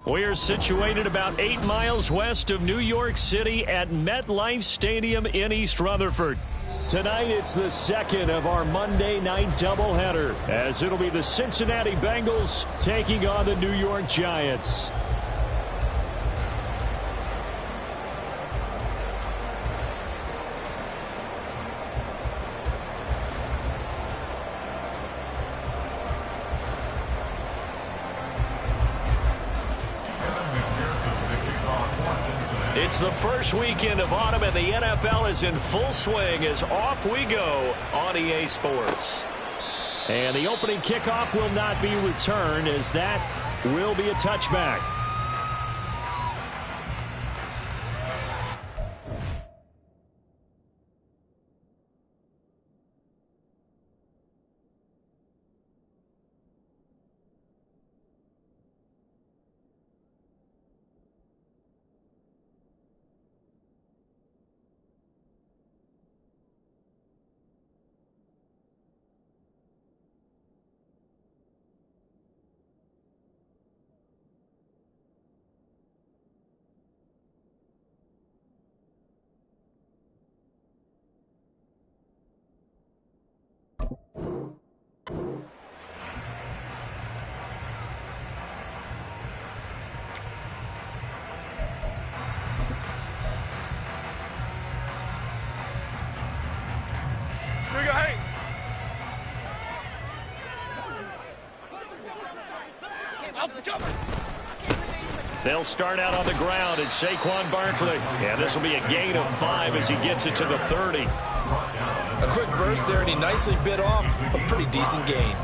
We're situated about 8 miles west of New York City at MetLife Stadium in East Rutherford. Tonight, it's the second of our Monday night doubleheader, as it'll be the Cincinnati Bengals taking on the New York Giants. It's the first weekend of autumn, and the NFL is in full swing as off we go on EA Sports. And the opening kickoff will not be returned, as that will be a touchback. They'll start out on the ground. It's Saquon Barkley. And this will be a gain of 5 as he gets it to the 30. A quick burst there, and he nicely bit off a pretty decent gain.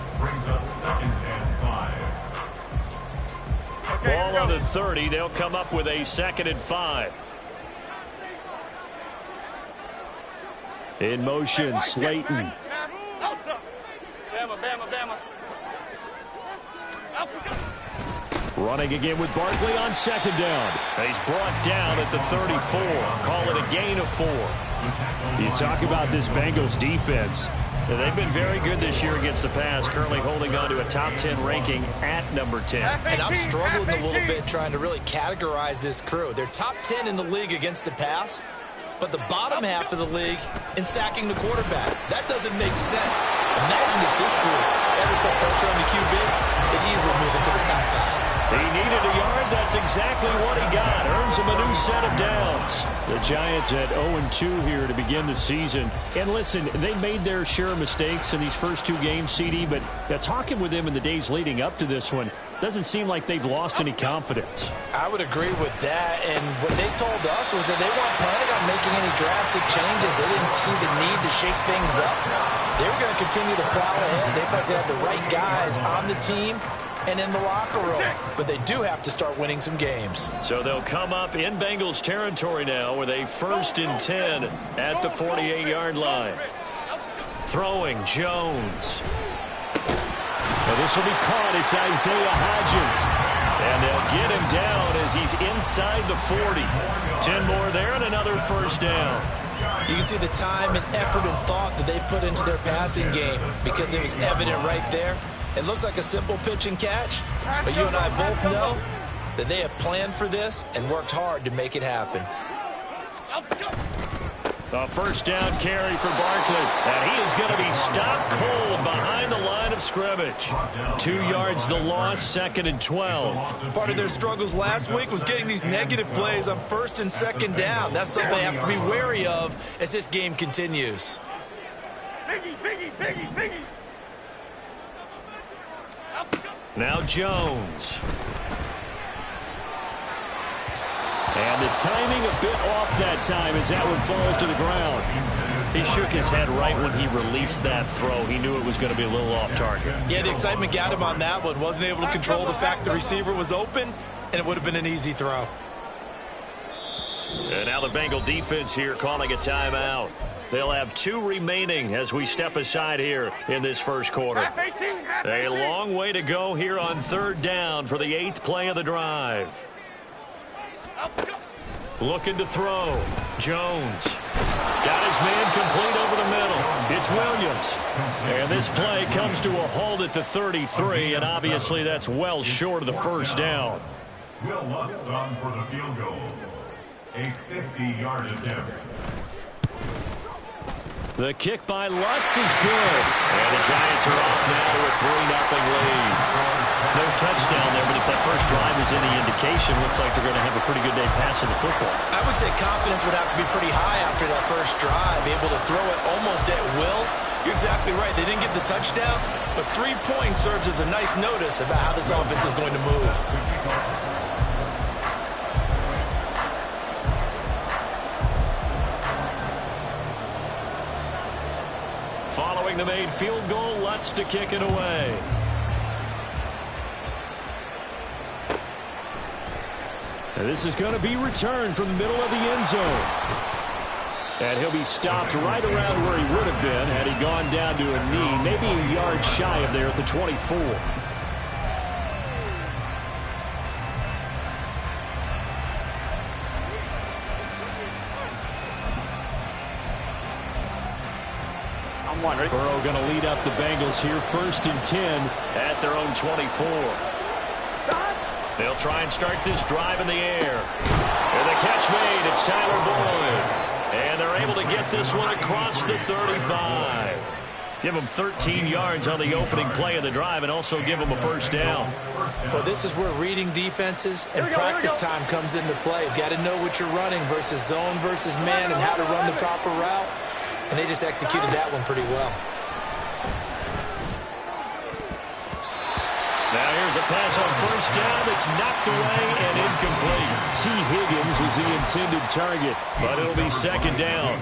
Ball on the 30. They'll come up with a 2nd and 5. In motion, Slayton. Running again with Barkley on 2nd down. He's brought down at the 34. Call it a gain of 4. You talk about this Bengals defense. They've been very good this year against the pass, currently holding on to a top 10 ranking at number 10. And I'm struggling a little bit trying to really categorize this crew. They're top 10 in the league against the pass, but the bottom half of the league in sacking the quarterback. That doesn't make sense. Imagine if this group ever put pressure on the QB, they'd easily move into the top 5. He needed a yard. That's exactly what he got. Earns him a new set of downs. The Giants at 0-2 here to begin the season. And listen, they made their share of mistakes in these first 2 games, CD, but talking with them in the days leading up to this one, doesn't seem like they've lost any confidence. I would agree with that, and what they told us was that they weren't planning on making any drastic changes. They didn't see the need to shake things up. They were going to continue to plow ahead. They thought they had the right guys on the team and in the locker room, but they do have to start winning some games. So they'll come up in Bengals territory now with a 1st and 10 at the 48-yard line. Throwing, Jones. Well, this will be caught. It's Isaiah Hodgins. And they'll get him down as he's inside the 40. 10 more there and another 1st down. You can see the time and effort and thought that they put into their passing game because it was evident right there. It looks like a simple pitch and catch, but you and I both know that they have planned for this and worked hard to make it happen. A 1st down carry for Barkley, and he is going to be stopped cold behind the line of scrimmage. 2 yards the loss, 2nd and 12. Part of their struggles last week was getting these negative plays on 1st and 2nd down. That's something they have to be wary of as this game continues. Biggie. Now Jones. And the timing a bit off that time as that one falls to the ground. He shook his head right when he released that throw. He knew it was going to be a little off target. Yeah, the excitement got him on that one. Wasn't able to control the fact the receiver was open, and it would have been an easy throw. And now the Bengal defense here calling a timeout. They'll have 2 remaining as we step aside here in this first quarter. A long way to go here on 3rd down for the 8th play of the drive. Looking to throw. Jones. Got his man complete over the middle. It's Williams. And this play comes to a halt at the 33, and obviously that's well short of the 1st down. Will Lutz on for the field goal. A 50-yard attempt. The kick by Lutz is good. And the Giants are off now to a 3-0 lead. No touchdown there, but if that first drive is any indication, looks like they're going to have a pretty good day passing the football. I would say confidence would have to be pretty high after that first drive, able to throw it almost at will. You're exactly right. They didn't get the touchdown, but 3 points serves as a nice notice about how this offense is going to move. Following the made field goal, Lutz to kick it away. And this is going to be returned from the middle of the end zone. And he'll be stopped right around where he would have been had he gone down to a knee, maybe a yard shy of there at the 24. Burrow going to lead up the Bengals here, 1st and 10 at their own 24. They'll try and start this drive in the air. And the catch made. It's Tyler Boyd. And they're able to get this one across the 35. Give them 13 yards on the opening play of the drive and also give them a first down. Well, this is where reading defenses and practice time comes into play. You've got to know what you're running versus zone versus man and how to run the proper route. And they just executed that one pretty well. Now here's a pass on first down. It's knocked away and incomplete. T. Higgins was the intended target, but it'll be 2nd down.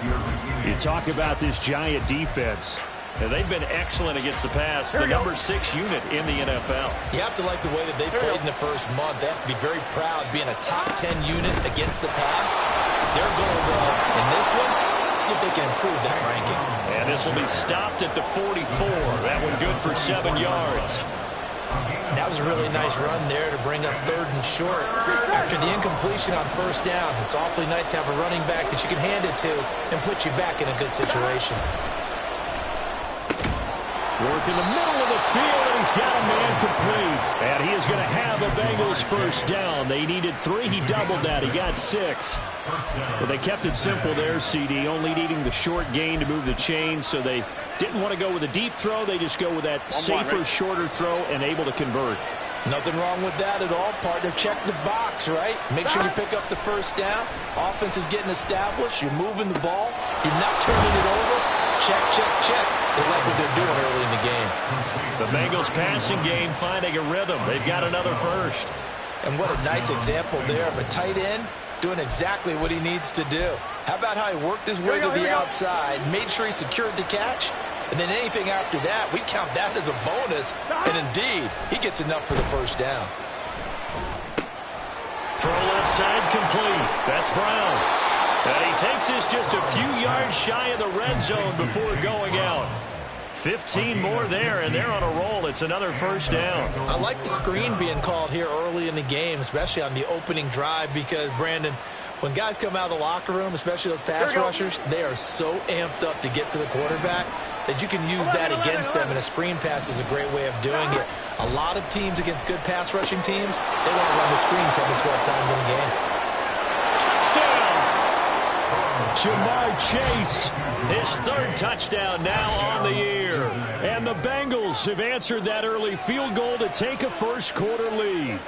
You talk about this Giant defense. And they've been excellent against the pass, the number 6 unit in the NFL. You have to like the way that they played in the first month. They have to be very proud being a top 10 unit against the pass. Their goal, though, in this one, see if they can improve that ranking. And this will be stopped at the 44. That one good for 7 yards. That was a really nice run there to bring up 3rd and short. After the incompletion on first down, it's awfully nice to have a running back that you can hand it to and put you back in a good situation. Work in the middle of the field, and he's got a man complete. And he is going to have a Bengals first down. They needed 3. He doubled that. He got 6. Well, they kept it simple there, CD, only needing the short gain to move the chains, so they didn't want to go with a deep throw. They just go with that safer, shorter throw and able to convert. Nothing wrong with that at all, partner. Check the box, right? Make sure you pick up the first down. Offense is getting established. You're moving the ball. You're not turning it over. Check, check, check. They like what they're doing early in the game. The Bengals passing game finding a rhythm. They've got another first. And what a nice example there of a tight end doing exactly what he needs to do. How about how he worked his way to the outside, made sure he secured the catch, and then anything after that, we count that as a bonus. And indeed, he gets enough for the first down. Throw left side complete. That's Brown. And he takes this just a few yards shy of the red zone before going out. 15 more there, and they're on a roll. It's another first down. I like the screen being called here early in the game, especially on the opening drive, because, Brandon, when guys come out of the locker room, especially those pass rushers, they are so amped up to get to the quarterback that you can use that against them, and a screen pass is a great way of doing it. A lot of teams against good pass rushing teams, they want to run the screen 10 to 12 times in a game. Touchdown! Jamar Chase, his 3rd touchdown now on the year. And the Bengals have answered that early field goal to take a first-quarter lead.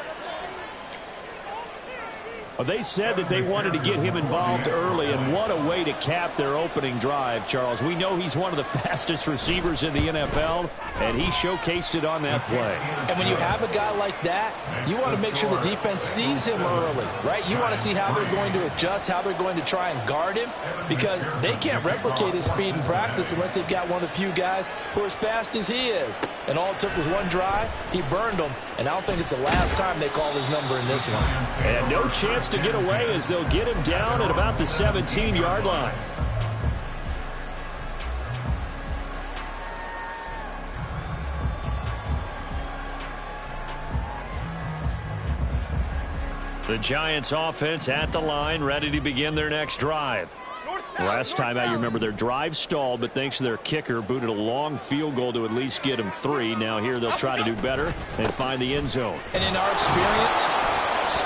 They said that they wanted to get him involved early, and what a way to cap their opening drive, Charles. We know he's one of the fastest receivers in the NFL, and he showcased it on that play. And when you have a guy like that, you want to make sure the defense sees him early, right? You want to see how they're going to adjust, how they're going to try and guard him, because they can't replicate his speed in practice unless they've got one of the few guys who are as fast as he is. And all it took was one drive. He burned them, and I don't think it's the last time they call his number in this one. And no chance to get away as they'll get him down at about the 17-yard line. The Giants offense at the line, ready to begin their next drive. Last time out, you remember their drive stalled, but thanks to their kicker, booted a long field goal to at least get them 3. Now here they'll try to do better and find the end zone. And in our experience,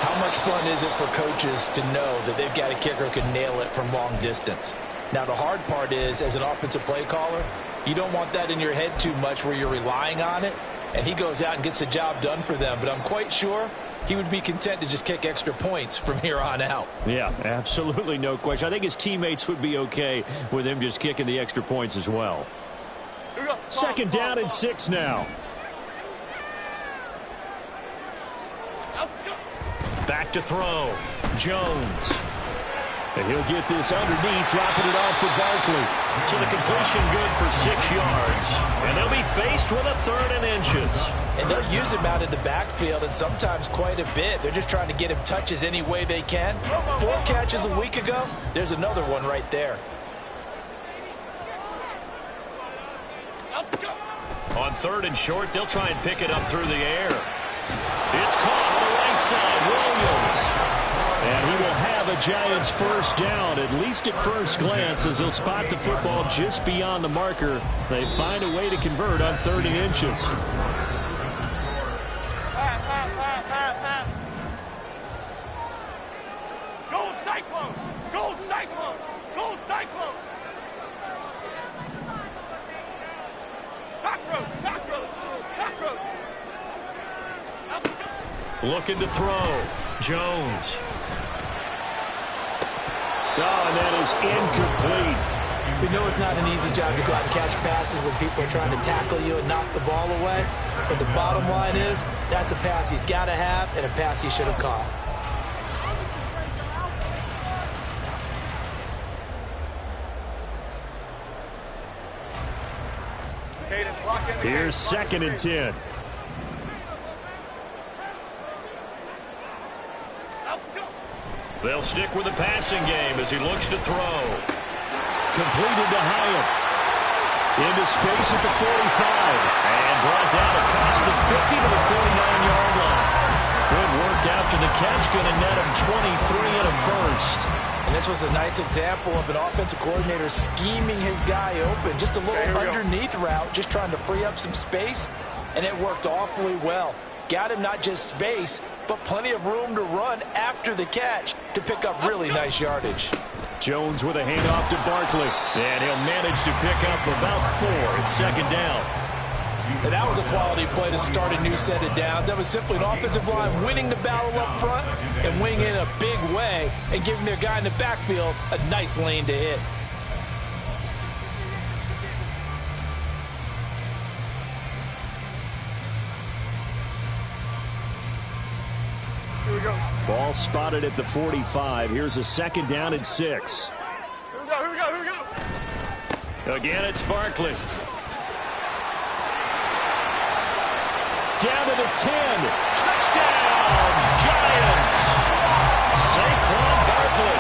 How much fun is it for coaches to know that they've got a kicker who can nail it from long distance? Now, the hard part is, as an offensive play caller, you don't want that in your head too much where you're relying on it, and he goes out and gets the job done for them. But I'm quite sure he would be content to just kick extra points from here on out. Yeah, absolutely no question. I think his teammates would be okay with him just kicking the extra points as well. Second down and 6 now. Back to throw. Jones. And he'll get this underneath, dropping it off for Barkley. So the completion good for 6 yards. And they'll be faced with a 3rd and inches. And they'll use him out in the backfield, and sometimes quite a bit. They're just trying to get him touches any way they can. 4 catches a week ago. There's another one right there. On 3rd and short, they'll try and pick it up through the air. It's caught on the right side. Williams. And he will have a Giants first down, at least at first glance, as he'll spot the football just beyond the marker. They find a way to convert on 3rd and inches. Gold Cyclone! Gold Cyclone! Gold Cyclone! Cockroach! Cockroach! Cockroach! Looking to throw. Jones. Oh, and that is incomplete. We know it's not an easy job to go out and catch passes when people are trying to tackle you and knock the ball away. But the bottom line is, that's a pass he's got to have and a pass he should have caught. Here's 2nd and 10. They'll stick with the passing game as he looks to throw. Completed to Hyatt. Into space at the 45. And brought down across the 50 to the 49-yard line. Good work after the catch. Going to net him 23 and a first. And this was a nice example of an offensive coordinator scheming his guy open. Just a little underneath route, just trying to free up some space. And it worked awfully well. Got him not just space, but plenty of room to run after the catch to pick up really nice yardage. Jones with a handoff to Barkley. And he'll manage to pick up about 4. It's 2nd down. And that was a quality play to start a new set of downs. That was simply an offensive line winning the battle up front and winning in a big way and giving their guy in the backfield a nice lane to hit. Ball spotted at the 45. Here's a 2nd down and 6. Here we go, here we go. Again, it's Barkley. Down to the 10. Touchdown, Giants. Saquon Barkley,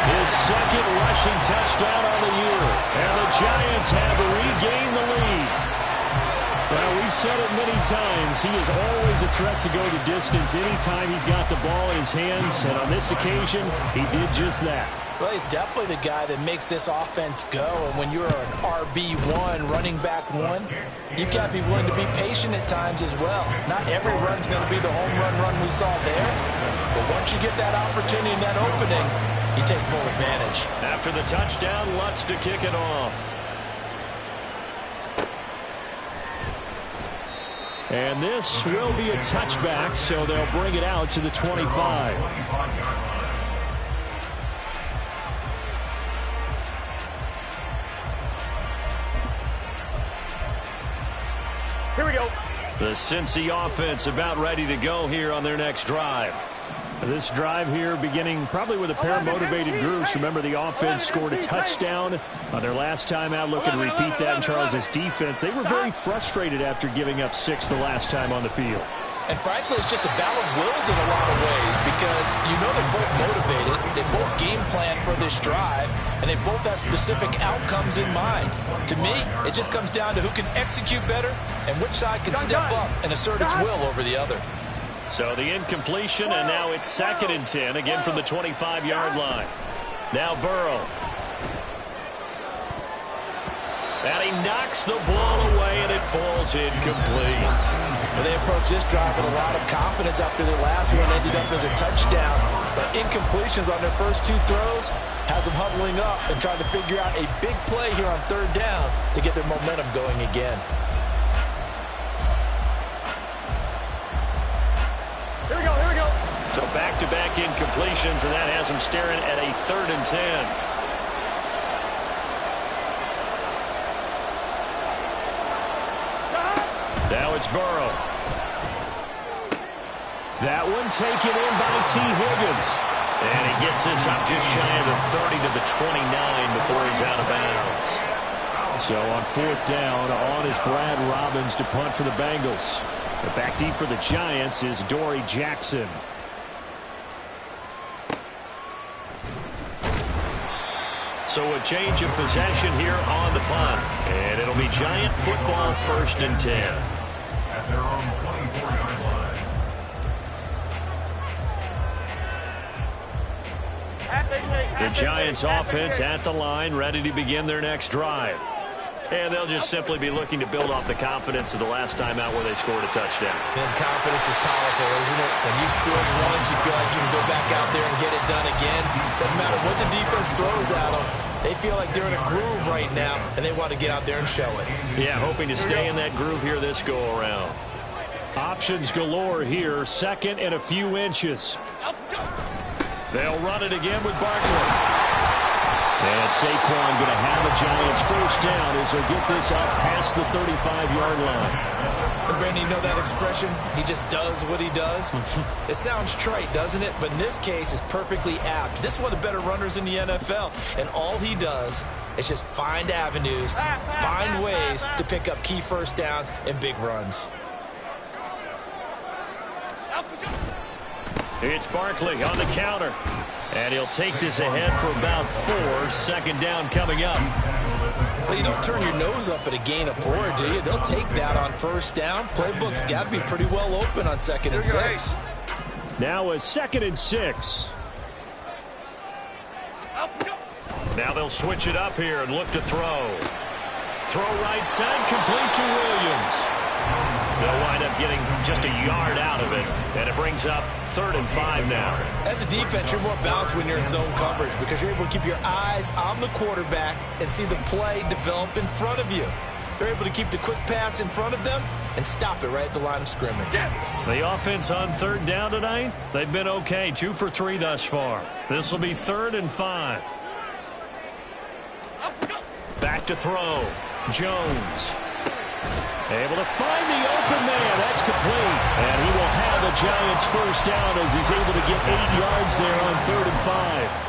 his 2nd rushing touchdown on the year. And the Giants have regained the lead. Well, we've said it many times. He is always a threat to go the distance anytime he's got the ball in his hands. And on this occasion, he did just that. Well, he's definitely the guy that makes this offense go. And when you're an RB1, running back 1, you've got to be willing to be patient at times as well. Not every run's going to be the home run we saw there. But once you get that opportunity and that opening, you take full advantage. After the touchdown, Lutz to kick it off. And this will be a touchback, so they'll bring it out to the 25. Here we go. The Cincy offense about ready to go here on their next drive. This drive here beginning probably with a pair of motivated groups. Remember, the offense scored a touchdown on their last time out. Looking to repeat that in Charles' defense. They were very frustrated after giving up 6 the last time on the field. And frankly, it's just a battle of wills in a lot of ways because you know they're both motivated. They both game plan for this drive, and they both have specific outcomes in mind. To me, it just comes down to who can execute better and which side can step up and assert its will over the other. So the incompletion, and now it's 2nd and 10, again from the 25-yard line. Now Burrow. And he knocks the ball away, and it falls incomplete. Well, they approached this drive with a lot of confidence after their last one ended up as a touchdown. But incompletions on their first 2 throws has them huddling up and trying to figure out a big play here on 3rd down to get their momentum going again. Here we go, here we go. So back-to-back incompletions, and that has them staring at a 3rd and 10. Now it's Burrow. That one taken in by T. Higgins. And he gets this up just shy of the 30 to the 29 before he's out of bounds. So on 4th down, on is Brad Robbins to punt for the Bengals. But back deep for the Giants is Dory Jackson. So a change of possession here on the punt. And it'll be Giant football 1st and 10. At their own 24-yard line. The Giants offense at the line, ready to begin their next drive. And they'll just simply be looking to build off the confidence of the last time out where they scored a touchdown. And confidence is powerful, isn't it? When you scored once, you feel like you can go back out there and get it done again. Doesn't matter what the defense throws at them. They feel like they're in a groove right now, and they want to get out there and show it. Yeah, hoping to stay in that groove here this go-around. Options galore here, 2nd and a few inches. They'll run it again with Barkley. And Saquon going to have a Giants 1st down as they'll get this up past the 35-yard line. And Brandon, you know that expression? He just does what he does. It sounds trite, doesn't it? But in this case, it's perfectly apt. This is one of the better runners in the NFL. And all he does is just find avenues, find ways to pick up key 1st downs and big runs. It's Barkley on the counter. And he'll take this ahead for about 4. 2nd down coming up. Well, you don't turn your nose up at a gain of 4, do you? They'll take that on 1st down. Playbook's got to be pretty well open on 2nd and 6. Now a 2nd and 6. Now they'll switch it up here and look to throw. Throw right side, complete to Williams. They'll wind up getting just a yard out of it, and it brings up 3rd and 5 now. As a defense, you're more balanced when you're in zone coverage because you're able to keep your eyes on the quarterback and see the play develop in front of you. They're able to keep the quick pass in front of them and stop it right at the line of scrimmage. The offense on 3rd down tonight, they've been okay, 2 for 3 thus far. This will be 3rd and 5. Back to throw. Jones. Able to find the open man. That's complete. And he will have the Giants 1st down as he's able to get 8 yards there on 3rd and 5.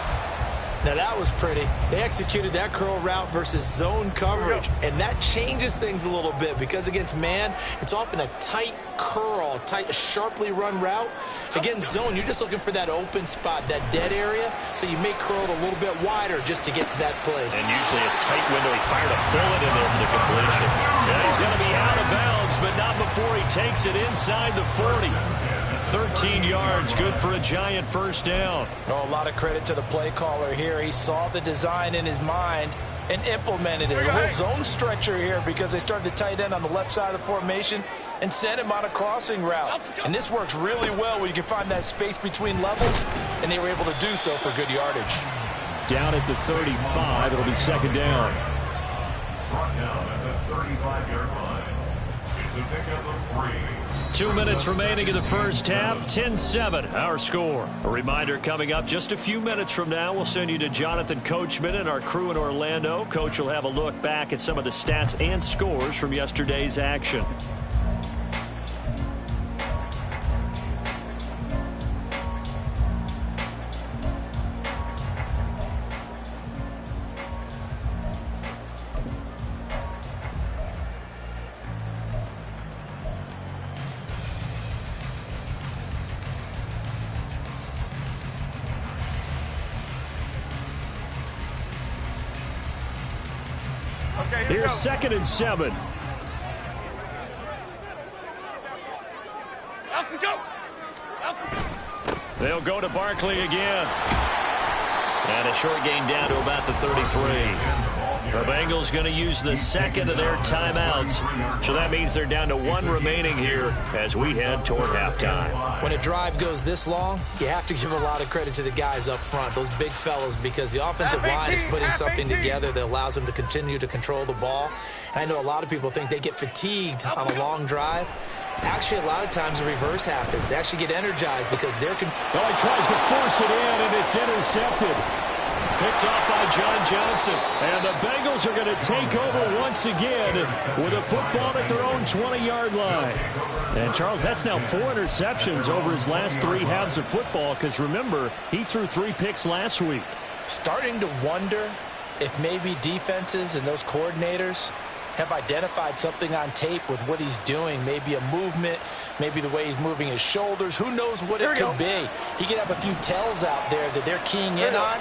Now that was pretty. They executed that curl route versus zone coverage, and that changes things a little bit because against man, it's often a tight curl, tight, sharply run route. Against zone, you're just looking for that open spot, that dead area, so you may curl it a little bit wider just to get to that place. And usually a tight window. He fired a bullet in there for the completion. Yeah, he's going to be out of bounds, but not before he takes it inside the 40. 13 yards, good for a Giant 1st down. Oh, a lot of credit to the play caller here. He saw the design in his mind and implemented it. A little zone stretcher here because they started the tight end on the left side of the formation and sent him on a crossing route. And this works really well when you can find that space between levels, and they were able to do so for good yardage. Down at the 35, it'll be 2nd down. Brought down at the 35-yard line. It's a pickup of 3. 2 minutes remaining in the 1st half, 10-7, our score. A reminder coming up just a few minutes from now, we'll send you to Jonathan Coachman and our crew in Orlando. Coach will have a look back at some of the stats and scores from yesterday's action. Here's 2nd and 7. They'll go to Barkley again. And a short gain down to about the 33. The Bengals going to use the second of their timeouts. So that means they're down to one remaining here as we head toward halftime. When a drive goes this long, you have to give a lot of credit to the guys up front, those big fellas, because the offensive line is putting something together that allows them to continue to control the ball. And I know a lot of people think they get fatigued on a long drive. Actually, a lot of times the reverse happens. They actually get energized because they're... Well, he tries to force it in, and it's intercepted. Picked off by John Johnson. And the Bengals are going to take over once again with a football at their own 20-yard line. And, Charles, that's now 4 interceptions over his last 3 halves of football because, remember, he threw 3 picks last week. Starting to wonder if maybe defenses and those coordinators have identified something on tape with what he's doing, maybe a movement, maybe the way he's moving his shoulders. Who knows what it could be? He could have a few tells out there that they're keying in on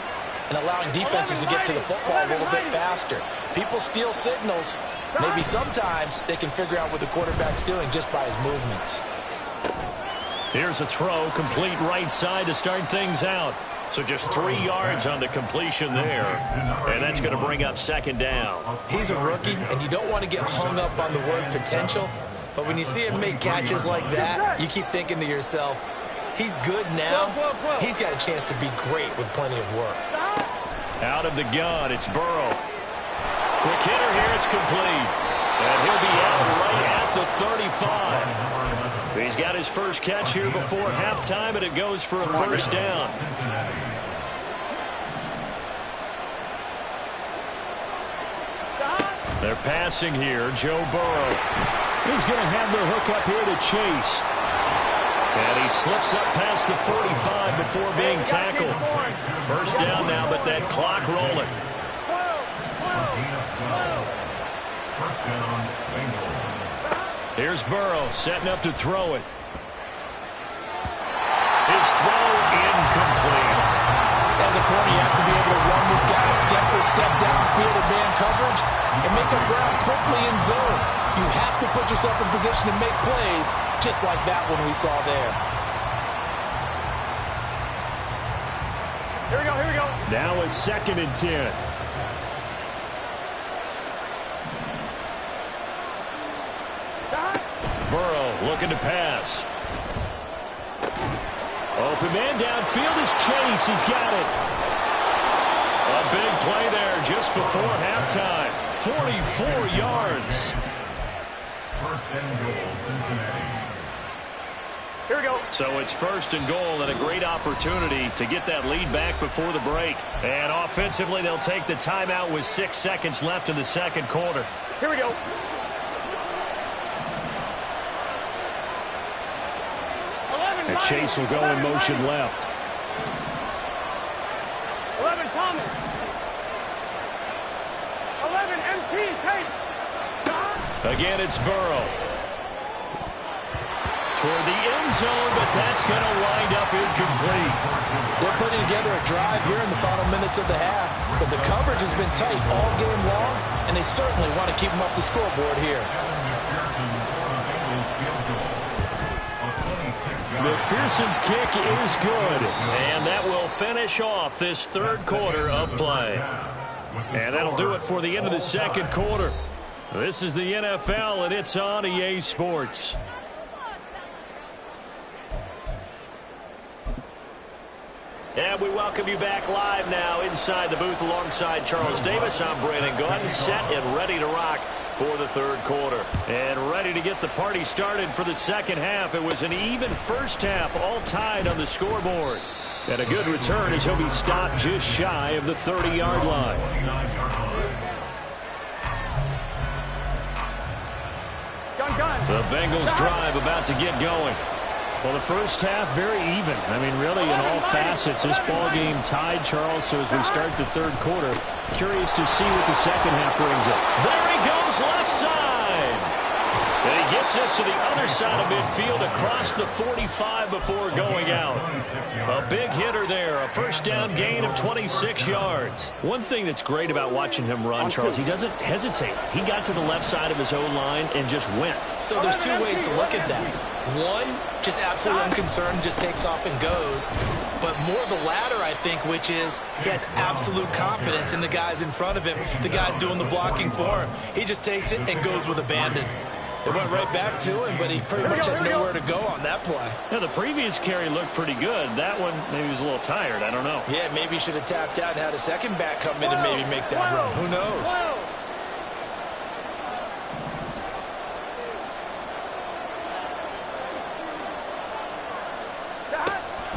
and allowing defenses to get to the football a little bit faster. People steal signals. Maybe sometimes they can figure out what the quarterback's doing just by his movements. Here's a throw, complete right side to start things out. So just 3 yards on the completion there. And that's going to bring up second down. He's a rookie, and you don't want to get hung up on the word potential. But when you see him make catches like that, you keep thinking to yourself, he's good now. He's got a chance to be great with plenty of work. Out of the gun, it's Burrow. Quick hitter here, it's complete. And he'll be out right at the 35. He's got his first catch here before halftime, and it goes for a first down. They're passing here, Joe Burrow. He's going to have the hook up here to Chase. And he slips up past the 45 before being tackled. First down now, but that clock rolling. First down, Bengals. Here's Burrow setting up to throw it. His throw incomplete. As a corner, you have to be able to run with guys step for step downfield in man coverage and make up ground quickly in zone. You have to put yourself in position to make plays, just like that one we saw there. Here we go, here we go. Now a 2nd and 10. Burrow looking to pass. Open man downfield is Chase. He's got it. A big play there just before halftime. 44 yards. First and goal, Cincinnati. Here we go. So it's first and goal and a great opportunity to get that lead back before the break. And offensively, they'll take the timeout with 6 seconds left in the second quarter. Here we go. And Chase will go in motion left. 11 Thomas. 11 MT Tate. Again, it's Burrow. Toward the end zone, but that's going to wind up incomplete. They're putting together a drive here in the final minutes of the half, but the coverage has been tight all game long, and they certainly want to keep them up the scoreboard here. McPherson's kick is good, and that will finish off this third quarter of play. And that'll do it for the end of the second quarter. This is the NFL, and it's on EA Sports. And we welcome you back live now inside the booth alongside Charles Davis. I'm Brandon Gaudin, set and ready to rock for the third quarter. And ready to get the party started for the second half. It was an even first half, all tied on the scoreboard. And a good return as he'll be stopped just shy of the 30-yard line. The Bengals drive about to get going. Well, the first half, very even. I mean, really, in all facets, this ball game tied, Charles. So as we start the third quarter, curious to see what the second half brings up. There he goes, left side. And he gets gets this to the other side of midfield across the 45 before going out. A big hitter there, a first down gain of 26 yards. One thing that's great about watching him run, Charles, he doesn't hesitate. He got to the left side of his own line and just went. So there's two ways to look at that. One, just absolutely unconcerned, just takes off and goes. But more the latter, I think, which is he has absolute confidence in the guys in front of him, the guys doing the blocking for him. He just takes it and goes with abandon. It went right back to him, but he pretty much had nowhere to go on that play. Yeah, the previous carry looked pretty good. That one, maybe he was a little tired. I don't know. Yeah, maybe he should have tapped out and had a second back come in and maybe make that run. Who knows?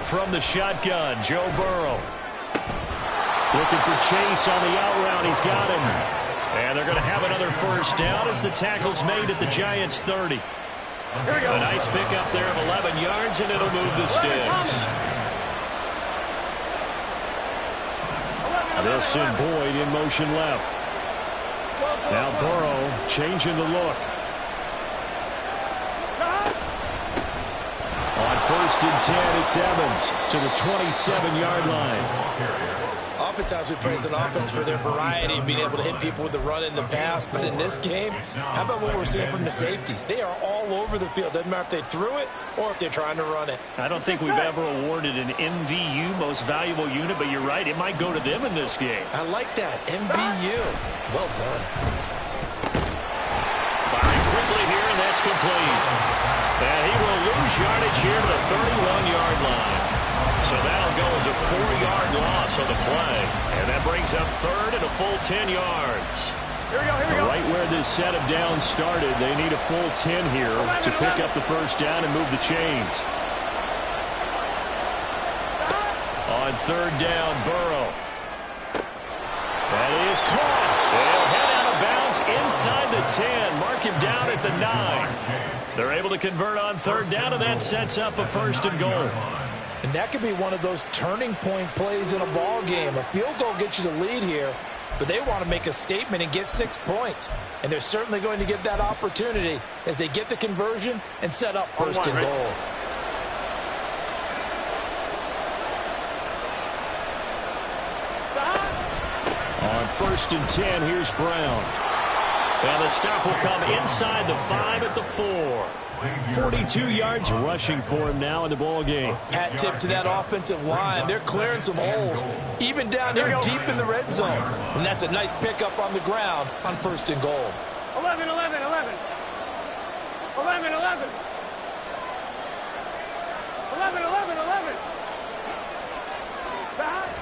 From the shotgun, Joe Burrow. Looking for Chase on the out route. He's got him. And they're going to have another first down as the tackle's made at the Giants' 30. A nice pickup there of 11 yards, and it'll move the sticks. They'll send Boyd in motion left. Now Burrow changing the look. On first and 10, it's Evans to the 27-yard line. Oftentimes we praise an offense for their variety of being able to hit people with the run in the pass. But in this game, how about what we're seeing from the safeties? They are all over the field. Doesn't matter if they threw it or if they're trying to run it. I don't think we've ever awarded an MVU, most valuable unit, but you're right. It might go to them in this game. I like that. MVU. Well done. Firing quickly here, and that's complete. And he will lose yardage here to the 31-yard line. So that'll go as a 4-yard loss on the play. And that brings up third and a full 10 yards. Here we go. Right where this set of downs started, they need a full 10 here to pick up the first down and move the chains. On third down, Burrow. That is caught. They'll head out of bounds inside the 10. Mark him down at the 9. They're able to convert on third down, and that sets up a first and goal. And that could be one of those turning point plays in a ball game. A field goal gets you the lead here, but they want to make a statement and get 6 points. And they're certainly going to get that opportunity as they get the conversion and set up first and goal. On first and 10, here's Brown. And the stop will come inside the 5 at the 4. 42 yards rushing for him now in the ball game. Hat tip to that offensive line. They're clearing some holes, even down here deep in the red zone. And that's a nice pickup on the ground on first and goal. 11. 11.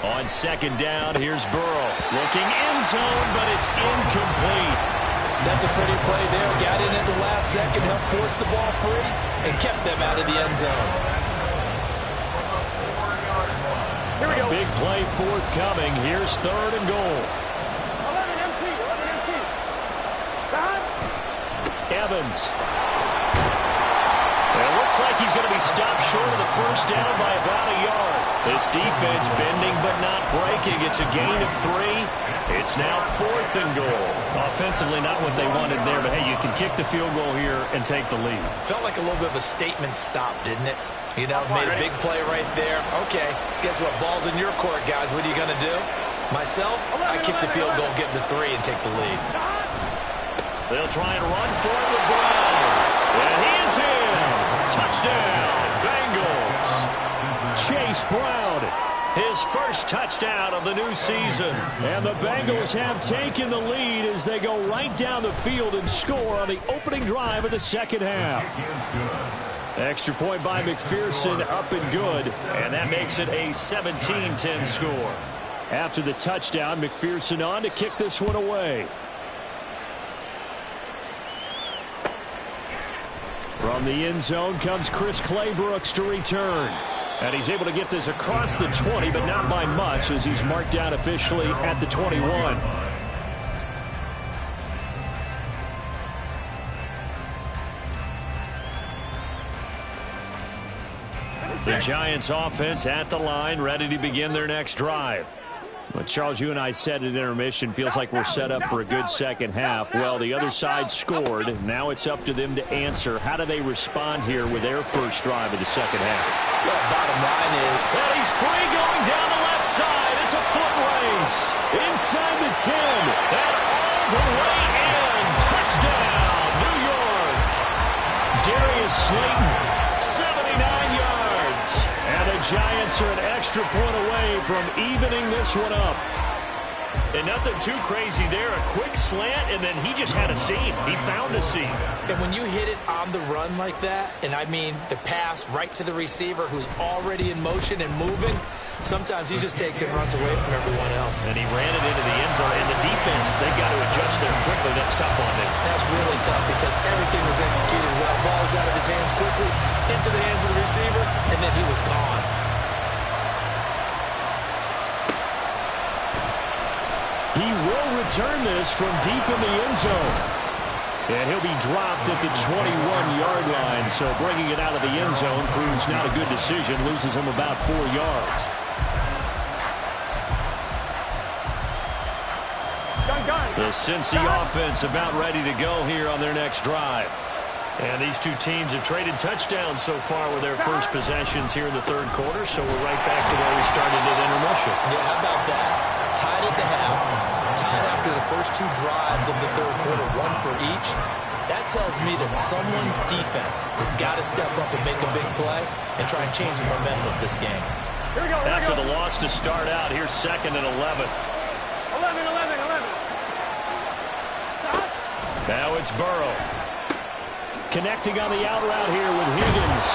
On second down, here's Burrow. Looking end zone, but it's incomplete. That's a pretty play there. Got in at the last second, helped force the ball free, and kept them out of the end zone. Here we go. Big play forthcoming. Here's third and goal. 11 MT. Evans. It looks like he's going to be stopped short of the first down by about a yard. This defense bending but not breaking. It's a gain of 3. It's now fourth and goal. Offensively, not what they wanted there, but hey, you can kick the field goal here and take the lead. Felt like a little bit of a statement stop, didn't it? You know, made a big play right there. Okay, guess what? Ball's in your court, guys. What are you going to do? Myself, I kick the field goal, get the 3, and take the lead. They'll try and run for it with Brown. And he is in. Touchdown, Bengals. Chase Brown, his first touchdown of the new season. And the Bengals have taken the lead as they go right down the field and score on the opening drive of the second half. Extra point by McPherson, up and good. And that makes it a 17-10 score. After the touchdown, McPherson on to kick this one away. From the end zone comes Chris Claybrooks to return. And he's able to get this across the 20, but not by much, as he's marked down officially at the 21. The Giants offense at the line, ready to begin their next drive. But Charles, you and I said at intermission, feels like we're set up for a good second half. Well, the other side scored. Now it's up to them to answer. How do they respond here with their first drive of the second half? Well, bottom line is, well, he's free going down the left side. It's a foot race. Inside the 10. And all the way in. Touchdown, New York. Darius Slayton, 79 yards. And the Giants are an extra point away from evening this one up. And nothing too crazy there. A quick slant, and then he just had a seam. He found a seam. And when you hit it on the run like that, and I mean the pass right to the receiver who's already in motion and moving, sometimes he just takes it and runs away from everyone else. And he ran it into the end zone. And the defense, they've got to adjust there quickly. That's tough on them. That's really tough because everything was executed well. Ball was out of his hands quickly, into the hands of the receiver, and then he was gone. He will return this from deep in the end zone. And he'll be dropped at the 21-yard line. So bringing it out of the end zone proves not a good decision. Loses him about 4 yards. The Cincy offense about ready to go here on their next drive. And these two teams have traded touchdowns so far with their first possessions here in the third quarter. So we're right back to where we started at intermission. Yeah, how about that? Tied at the half, tied after the first two drives of the third quarter, one for each. That tells me that someone's defense has got to step up and make a big play and try and change the momentum of this game. After the loss to start out, here's 2nd and 11. 11. Now it's Burrow. Connecting on the out route here with Higgins.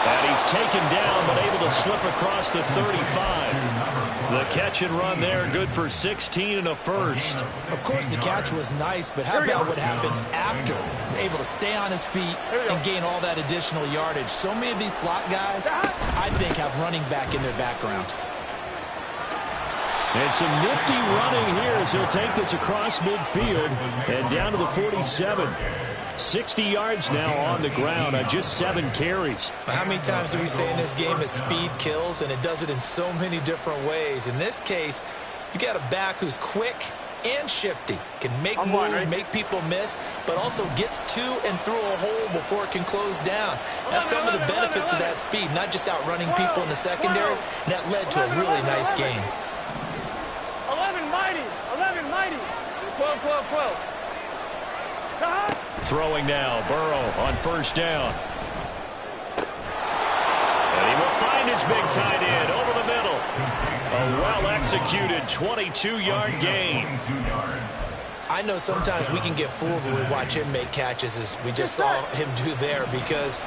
And he's taken down, but able to slip across the 35. The catch and run there, good for 16 and a first. Of course, the catch was nice, but how about what happened after? Able to stay on his feet and gain all that additional yardage. So many of these slot guys, I think, have running back in their background. And some nifty running here as he'll take this across midfield and down to the 47. 60 yards now on the ground on just 7 carries. How many times do we say in this game that speed kills, and it does it in so many different ways? In this case, you got a back who's quick and shifty, can make moves, make people miss, but also gets to and through a hole before it can close down. That's some of the benefits of that speed, not just outrunning people in the secondary, and that led to a really nice game. 11 mighty. 12. Throwing now, Burrow on first down. And he will find his big tight end over the middle. A well-executed 22-yard gain. I know sometimes we can get fooled when we watch him make catches, as we just saw him do there, because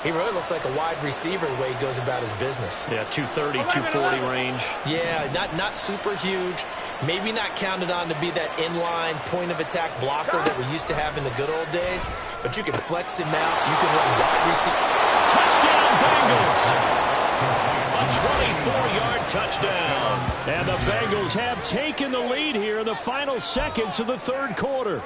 he really looks like a wide receiver the way he goes about his business. Yeah, 230, 240 range. Yeah, not super huge. Maybe not counted on to be that inline point-of-attack blocker that we used to have in the good old days. But you can flex him out. You can run wide receiver. Touchdown, Bengals! A 24-yard touchdown. And the Bengals have taken the lead here in the final seconds of the third quarter.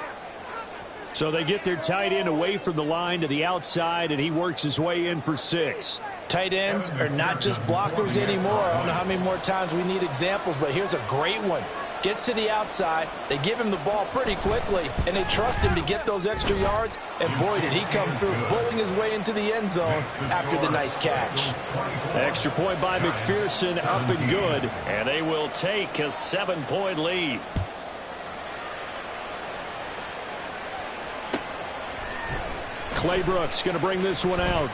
So they get their tight end away from the line to the outside, and he works his way in for 6. Tight ends are not just blockers anymore. I don't know how many more times we need examples, but here's a great one. Gets to the outside, they give him the ball pretty quickly, and they trust him to get those extra yards, and boy, did he come through, bowling his way into the end zone after the nice catch. Extra point by McPherson, up and good, and they will take a 7-point lead. Clay Brooks going to bring this one out.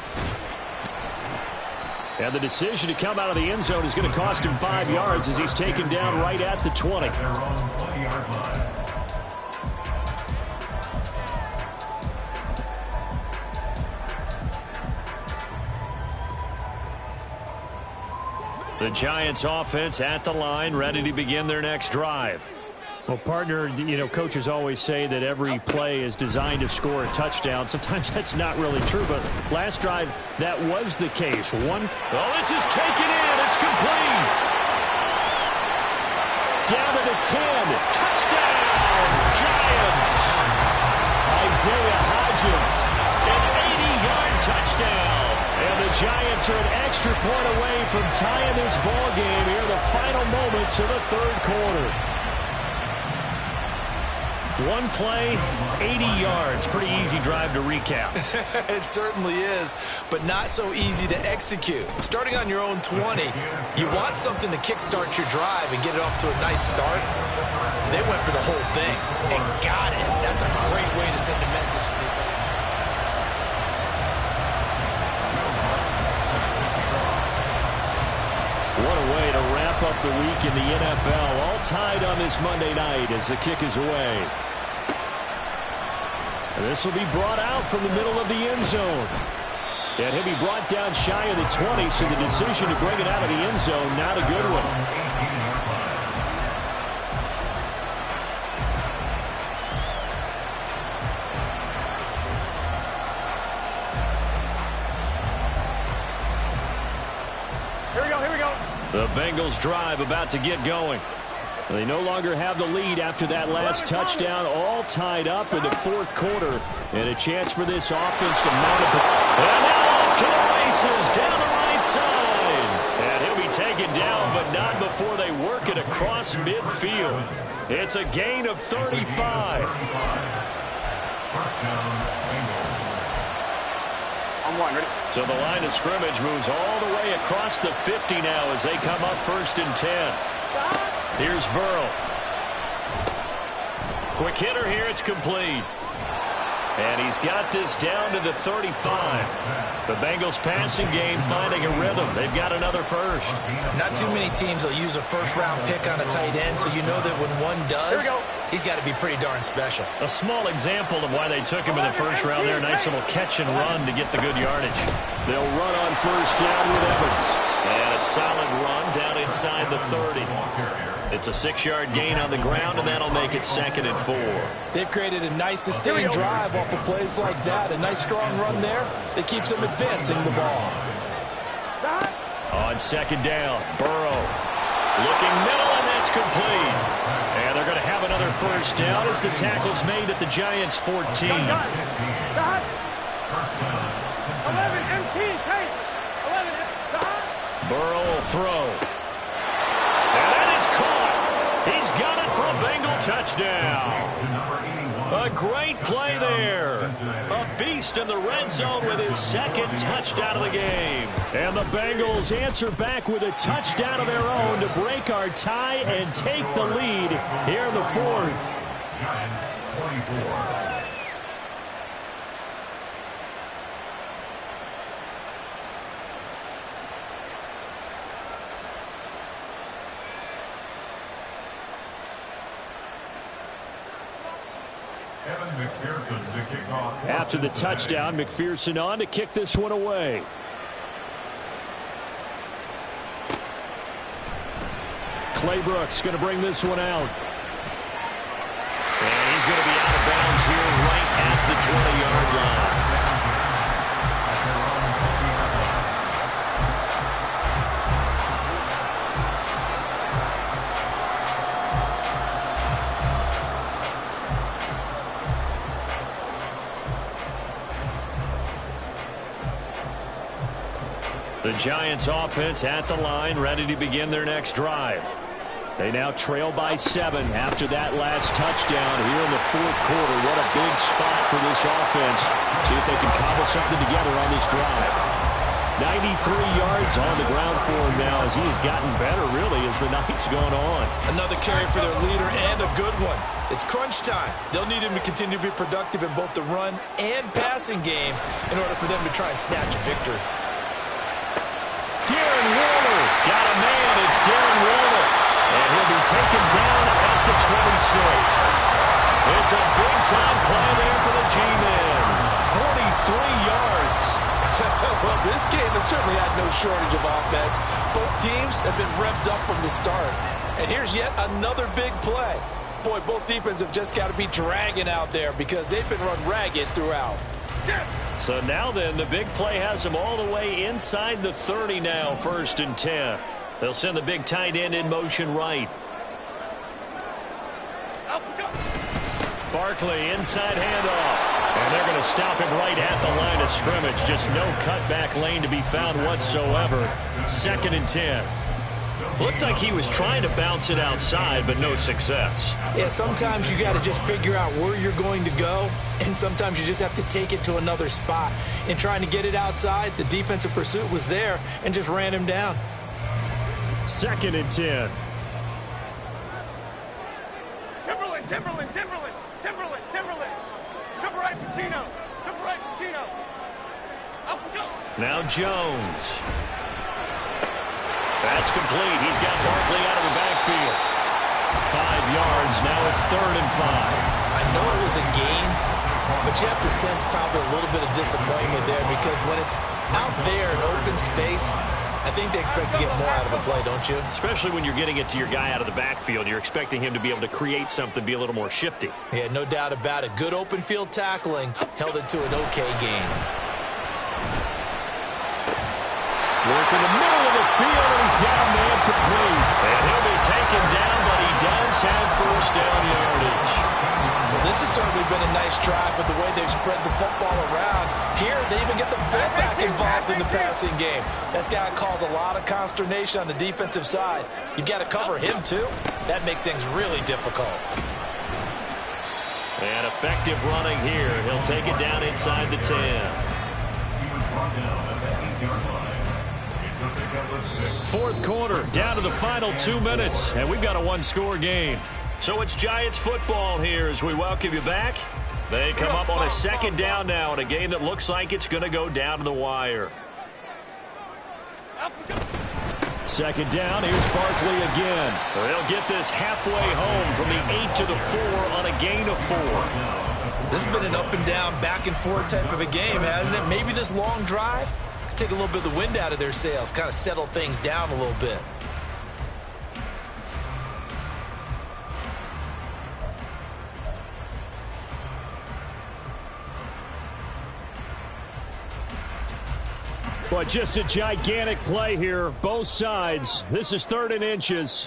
And the decision to come out of the end zone is going to cost him 5 yards as he's taken down right at the 20. The Giants offense at the line, ready to begin their next drive. Well, partner, coaches always say that every play is designed to score a touchdown. Sometimes that's not really true, but last drive, that was the case. This is taken in. It's complete. Down to the 10. Touchdown, Giants. Isaiah Hodgins, an 80-yard touchdown. And the Giants are an extra point away from tying this ball game here in the final moments of the third quarter. One play, 80 yards. Pretty easy drive to recap. It certainly is, but not so easy to execute. Starting on your own 20, you want something to kickstart your drive and get it off to a nice start. They went for the whole thing and got it. That's a great way to send a message to the opponent. What a way to wrap up the week in the NFL. All tied on this Monday night as the kick is away. And this will be brought out from the middle of the end zone. And he'll be brought down shy of the 20, so the decision to bring it out of the end zone, not a good one. Here we go. The Bengals drive about to get going. They no longer have the lead after that last touchdown, all tied up in the fourth quarter. And a chance for this offense to mount up. And now off to the races down the right side. And he'll be taken down, but not before they work it across midfield. It's a gain of 35. I'm one, ready? So the line of scrimmage moves all the way across the 50 now as they come up 1st and 10. Here's Burrow. Quick hitter here. It's complete. And he's got this down to the 35. The Bengals passing game finding a rhythm. They've got another first. Not too many teams will use a first-round pick on a tight end, so you know that when one does, he's got to be pretty darn special. A small example of why they took him in the first round there. Nice little catch and run to get the good yardage. They'll run on first down with Evans. And a solid run down inside the 30. It's a 6-yard gain on the ground, and that'll make it 2nd and 4. They've created a nice sustained drive off of plays like that. A nice strong run there that keeps them advancing the ball. On 2nd down, Burrow looking middle, and that's complete. And they're going to have another first down as the tackle's made at the Giants' 14. 11 MT, take 11. Burrow will throw. And that is caught. He's got it for a Bengal touchdown. A great play there. A beast in the red zone with his 2nd touchdown of the game. And the Bengals answer back with a touchdown of their own to break our tie and take the lead here in the 4th. Giants 24. After the touchdown, McPherson on to kick this one away. Claybrooks going to bring this one out. And he's going to be out of bounds here right at the 20-yard line. The Giants offense at the line, ready to begin their next drive. They now trail by 7 after that last touchdown here in the fourth quarter. What a big spot for this offense. See if they can cobble something together on this drive. 93 yards on the ground for him now as he has gotten better, really, as the night's gone on. Another carry for their leader and a good one. It's crunch time. They'll need him to continue to be productive in both the run and passing game in order for them to try and snatch a victory. Darren Waller got a man. It's Darren Waller. And he'll be taken down at the 26. It's a big-time play there for the G-Men. 43 yards. Well, this game has certainly had no shortage of offense. Both teams have been revved up from the start. And here's yet another big play. Boy, both defenses have just got to be dragging out there because they've been run ragged throughout. So now then, the big play has them all the way inside the 30 now, 1st and 10. They'll send the big tight end in motion right. Barkley inside handoff. And they're going to stop him right at the line of scrimmage. Just no cutback lane to be found whatsoever. 2nd and 10. Looked like he was trying to bounce it outside, but no success. Yeah, sometimes you got to just figure out where you're going to go, and sometimes you just have to take it to another spot. In trying to get it outside, the defensive pursuit was there and just ran him down. 2nd and 10. Timberland, Timberland, Timberland, Timberland, Timberland. Jump right, Pacino. Jump right, Pacino. Up we go. Now Jones. That's complete. He's got Barkley out of the backfield. 5 yards. Now it's 3rd and 5. I know it was a gain, but you have to sense probably a little bit of disappointment there because when it's out there in open space, I think they expect to get more out of a play, don't you? Especially when you're getting it to your guy out of the backfield. You're expecting him to be able to create something, be a little more shifty. Yeah, no doubt about it. Good open field tackling held it to an okay gain. Work in the middle of the field, and he's got a man complete. And he'll be taken down, but he does have first down yardage. Well, this has certainly been a nice drive with the way they've spread the football around. Here, they even get the fullback involved in the passing game. That's got to cause a lot of consternation on the defensive side. You've got to cover him, too. That makes things really difficult. And effective running here. He'll take it down inside the 10. He was brought down at the 8-yard line. It's a pickup of 6. 4th quarter, down to the final 2 minutes, and we've got a 1-score game. So it's Giants football here as we welcome you back. They come up on a 2nd down now in a game that looks like it's going to go down to the wire. 2nd down, here's Barkley again. They'll get this halfway home from the 8 to the 4 on a gain of 4. This has been an up and down, back and forth type of a game, hasn't it? Maybe this long drive could take a little bit of the wind out of their sails, kind of settle things down a little bit. But just a gigantic play here, both sides. This is 3rd and inches.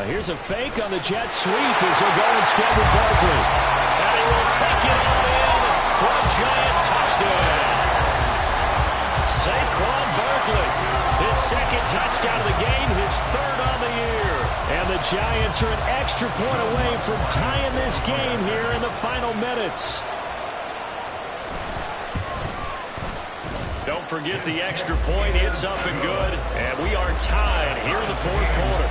Here's a fake on the jet sweep as they'll go instead with Barkley. And he will take it all in for a Giant touchdown. Saquon Barkley, his 2nd touchdown of the game, his 3rd on the year. And the Giants are an extra point away from tying this game here in the final minutes. Don't forget the extra point. It's up and good. And we are tied here in the 4th quarter.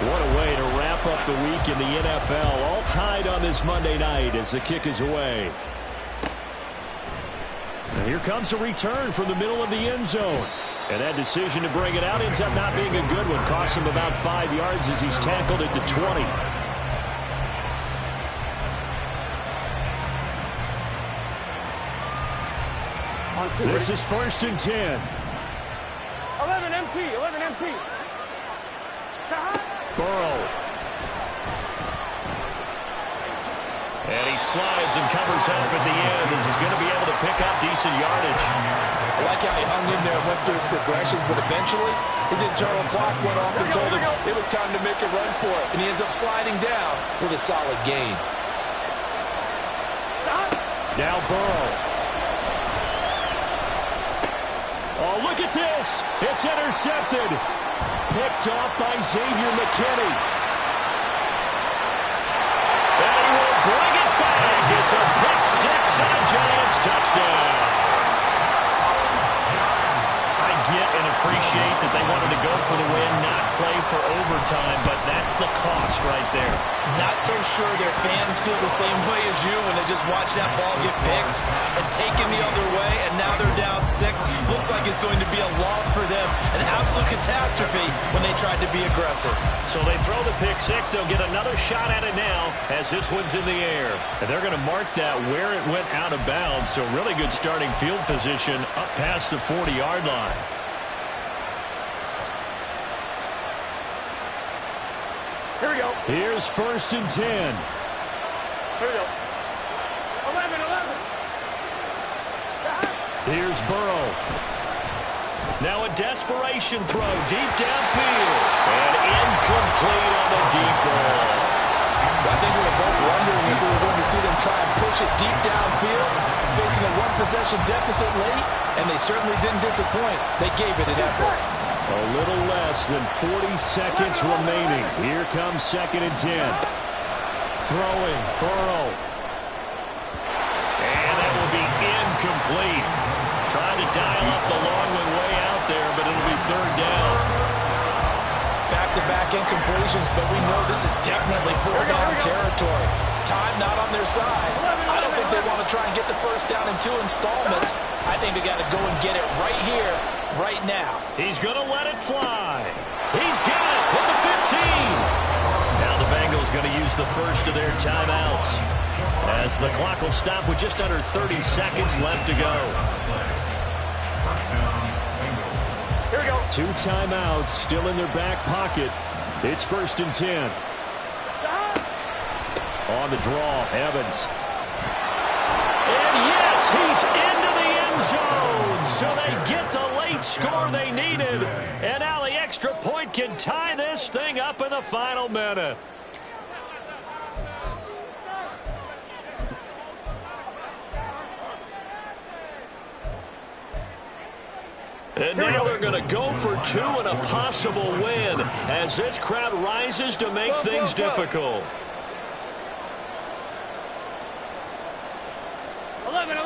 What a way to wrap up the week in the NFL. All tied on this Monday night as the kick is away. And here comes a return from the middle of the end zone. And that decision to bring it out ends up not being a good one. Costs him about 5 yards as he's tackled at the 20. This is 1st and 10. 11 MT, 11 MT. Burrow. And he slides and covers up at the end as he's going to be able to pick up decent yardage. I like how he hung in there and went through his progressions, but eventually his internal clock went off and told him it was time to make a run for it. And he ends up sliding down with a solid gain. Now Burrow. Oh, look at this. It's intercepted. Picked off by Xavier McKinney. And he will bring it back. It's a pick 6 and a Giants touchdown. I get and appreciate that they wanted to go for the win, not play for overtime, but that's the cost right there. Not so sure their fans feel the same way as you when they just watch that ball get picked and taken the other way, and now they're down 6. Looks like it's going to be a loss for them, an absolute catastrophe when they tried to be aggressive. So they throw the pick 6. They'll get another shot at it now as this one's in the air. And they're going to mark that where it went out of bounds, so really good starting field position up past the 40-yard line. Here we go. Here's 1st and 10. Here we go. 11, 11. Here's Burrow. Now a desperation throw deep downfield. And incomplete on the deep ball. I think we were both wondering if we were going to see them try and push it deep downfield, facing a one-possession deficit late, and they certainly didn't disappoint. They gave it an effort. A little less than 40 seconds remaining. Here comes 2nd and 10. Throwing, Burrow. And that will be incomplete. Trying to dial up the long one way out there, but it'll be 3rd down. Back-to-back incompletions, but we know this is definitely 4th-down territory. Time not on their side. I don't think they want to try and get the first down in 2 installments. I think they got to go and get it right here, right now. He's going to let it fly. He's got it at the 15. Now the Bengals going to use the first of their timeouts, as the clock will stop with just under 30 seconds left to go. Here we go. 2 timeouts still in their back pocket. It's 1st and 10. On the draw, Evans. And yes, he's into the end zone. So they get the late score they needed. And now the extra point can tie this thing up in the final minute. And now they're going to go for 2 and a possible win as this crowd rises to make things difficult. 11.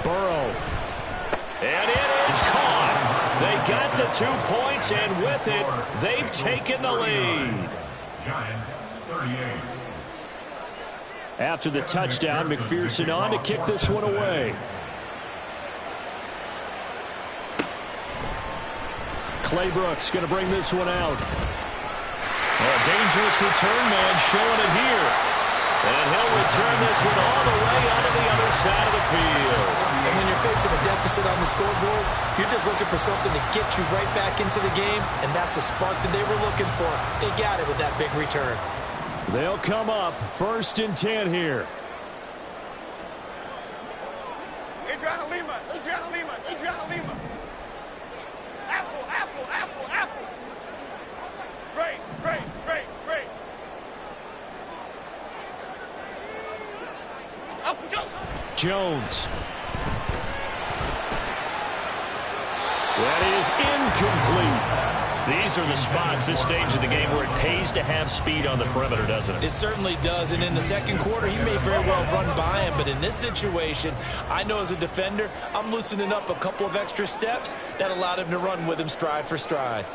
Burrow. And it is caught. They got the 2 points, and with it, they've taken the lead. Giants, 38. After the touchdown, McPherson on to kick this one away. Clay Brooks going to bring this one out. A dangerous return man showing it here. And he'll return this one all the way onto the other side of the field. And when you're facing a deficit on the scoreboard, you're just looking for something to get you right back into the game, and that's the spark that they were looking for. They got it with that big return. They'll come up 1st and 10 here. Adriana Lima. Apple. Great. Up and go. Jones. That is incomplete. These are the spots, this stage of the game, where it pays to have speed on the perimeter, doesn't it? It certainly does, and in the second quarter, he may very well run by him, but in this situation, I know as a defender, I'm loosening up a couple of extra steps that allowed him to run with him stride for stride.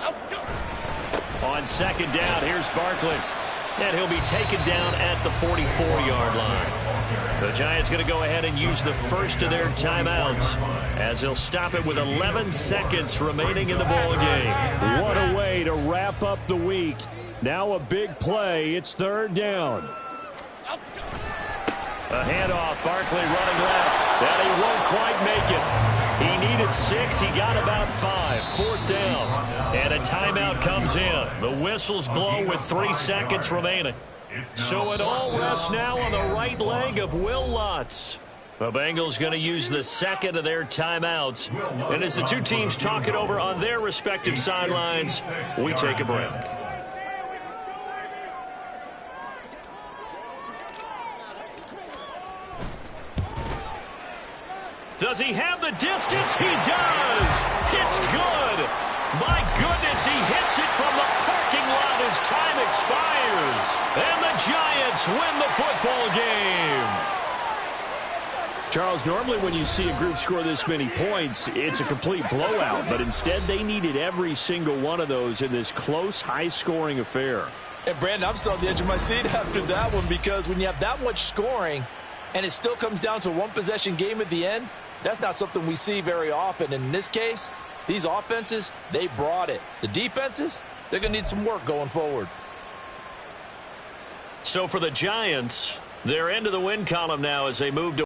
Up and go. On 2nd down, here's Barkley. And he'll be taken down at the 44-yard line. The Giants going to go ahead and use the first of their timeouts, as they'll stop it with 11 seconds remaining in the ball game. What a way to wrap up the week. Now a big play. It's 3rd down. A handoff. Barkley running left. And he won't quite make it. He needed 6. He got about 5. 4th down. And a timeout comes in. The whistles blow with 3 seconds remaining. So it all rests now on the right leg of Will Lutz. The Bengals going to use the second of their timeouts. And as the 2 teams talk it over on their respective sidelines, we take a break. Does he have the distance? He does. It's good. My goodness, he hits it from the parking lot as time expires. And the Giants win the football game. Charles, normally when you see a group score this many points, it's a complete blowout. But instead, they needed every single one of those in this close, high-scoring affair. And, Brandon, I'm still on the edge of my seat after that one, because when you have that much scoring and it still comes down to a one-possession game at the end, that's not something we see very often. And in this case, these offenses, they brought it. The defenses, they're going to need some work going forward. So for the Giants, they're into the win column now as they move to